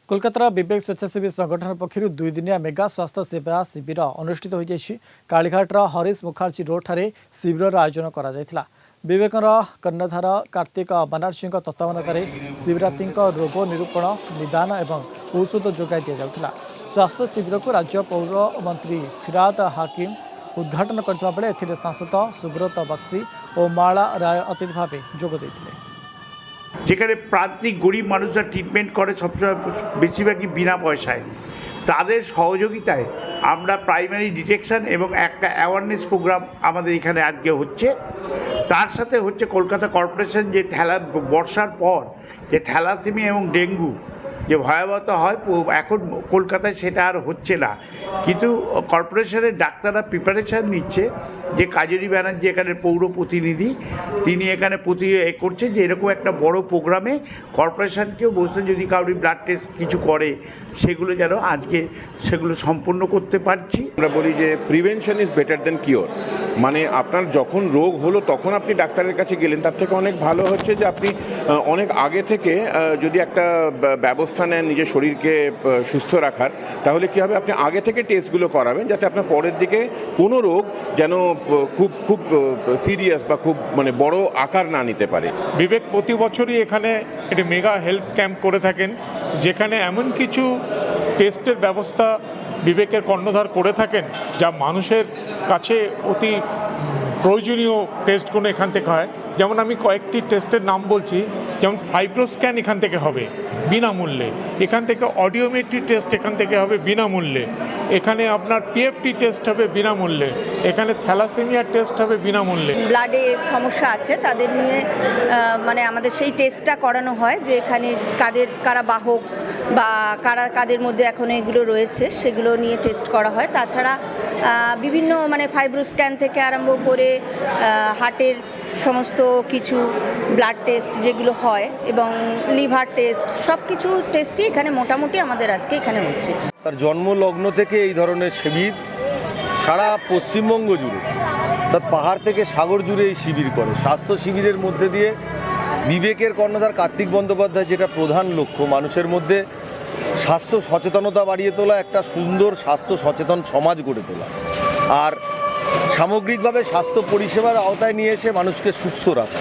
कोलकातार विवेक स्वेच्छासेवी संगठन पक्षर 2 दिनिया मेगा स्वास्थ्य सेवा शिविर अनुष्ठित हो कालीघाटर हरीश मुखार्जी रोड ठारे शिविर आयोजन करा विवेकर कर्णधार कार्तिक बनारसी तत्वावधान शिवरात्रि रोग निरूपण निदान और औषध जोगाई दि जाउथिला। स्वास्थ्य शिविर को राज्य पौर मंत्री फिराद हाकिम उद्घाटन करथिबा बेले एथिरे सांसद सुब्रत बक्सी और माला राय अतिथि भाव जोग देथिले। যেখানে প্রান্তিক গরিব মানুষরা ট্রিটমেন্ট করে সবসময় বেশিরভাগই বিনা পয়সায়, তাদের সহযোগিতায় আমরা প্রাইমারি ডিটেকশন এবং একটা অ্যাওয়ারনেস প্রোগ্রাম আমাদের এখানে আজকে হচ্ছে। তার সাথে হচ্ছে কলকাতা কর্পোরেশন যে বর্ষার পর যে থ্যালাসেমিয়া এবং ডেঙ্গু যে ভয়াবহতা হয় এখন কলকাতায় সেটা আর হচ্ছে না, কিন্তু কর্পোরেশনের ডাক্তাররা প্রিপারেশান নিচ্ছে যে কাজরি ব্যানার্জি এখানে পৌর প্রতিনিধি তিনি এখানে করছেন যে এরকম একটা বড় প্রোগ্রামে কর্পোরেশনকেও বসে যদি কাউরি ব্লাড টেস্ট কিছু করে সেগুলো যেন আজকে সেগুলো সম্পূর্ণ করতে পারছি। আমরা বলি যে prevention is better then cure, মানে আপনার যখন রোগ হলো তখন আপনি ডাক্তারের কাছে গেলেন, তার থেকে অনেক ভালো হচ্ছে যে আপনি অনেক আগে থেকে যদি একটা ব্যবস্থা নেন নিজের শরীরকে সুস্থ রাখার, তাহলে কী হবে আপনি আগে থেকে টেস্টগুলো করাবেন যাতে আপনার পরের দিকে কোনো রোগ যেন খুব সিরিয়াস বা খুব মানে বড় আকার না নিতে পারে। বিবেক প্রতি বছরই এখানে একটি মেগা হেলথ ক্যাম্প করে থাকেন, যেখানে এমন কিছু টেস্টের ব্যবস্থা বিবেকের কর্ণধার করে থাকেন যা মানুষের কাছে অতি প্রয়োজনীয় টেস্টগুলো এখান থেকে হয়। যেমন আমি কয়েকটি টেস্টের নাম বলছি, যেমন ফাইব্রোস্ক্যান এখান থেকে হবে বিনামূল্যে, এখান থেকে অডিওমেট্রি টেস্ট এখান থেকে হবে বিনামূল্যে, এখানে আপনার পিএফটি টেস্ট হবে বিনামূল্যে, এখানে থ্যালাসেমিয়া টেস্ট হবে বিনামূল্যে। ব্লাডে সমস্যা আছে তাদের নিয়ে মানে আমাদের সেই টেস্টটা করানো হয় যে এখানে কারা বাহক বা কাদের মধ্যে এখন এগুলো রয়েছে সেগুলো নিয়ে টেস্ট করা হয়। তাছাড়া বিভিন্ন মানে ফাইব্রোস্ক্যান থেকে আরম্ভ করে হার্টের সমস্ত কিছু ব্লাড টেস্ট যেগুলো হয় এবং লিভার টেস্ট সব কিছু টেস্টই এখানে মোটামুটি আমাদের আজকে এখানে হচ্ছে। তার জন্মলগ্ন থেকে এই ধরনের শিবির সারা পশ্চিমবঙ্গ জুড়ে, তার পাহাড় থেকে সাগর জুড়ে এই শিবির করে। স্বাস্থ্য শিবিরের মধ্যে দিয়ে বিবেকের কর্ণধার কার্তিক বন্দ্যোপাধ্যায় যেটা প্রধান লক্ষ্য, মানুষের মধ্যে স্বাস্থ্য সচেতনতা বাড়িয়ে তোলা, একটা সুন্দর স্বাস্থ্য সচেতন সমাজ গড়ে তোলা, আর সামগ্রিকভাবে স্বাস্থ্য পরিষেবার আওতায় নিয়ে এসে মানুষকে সুস্থ রাখা।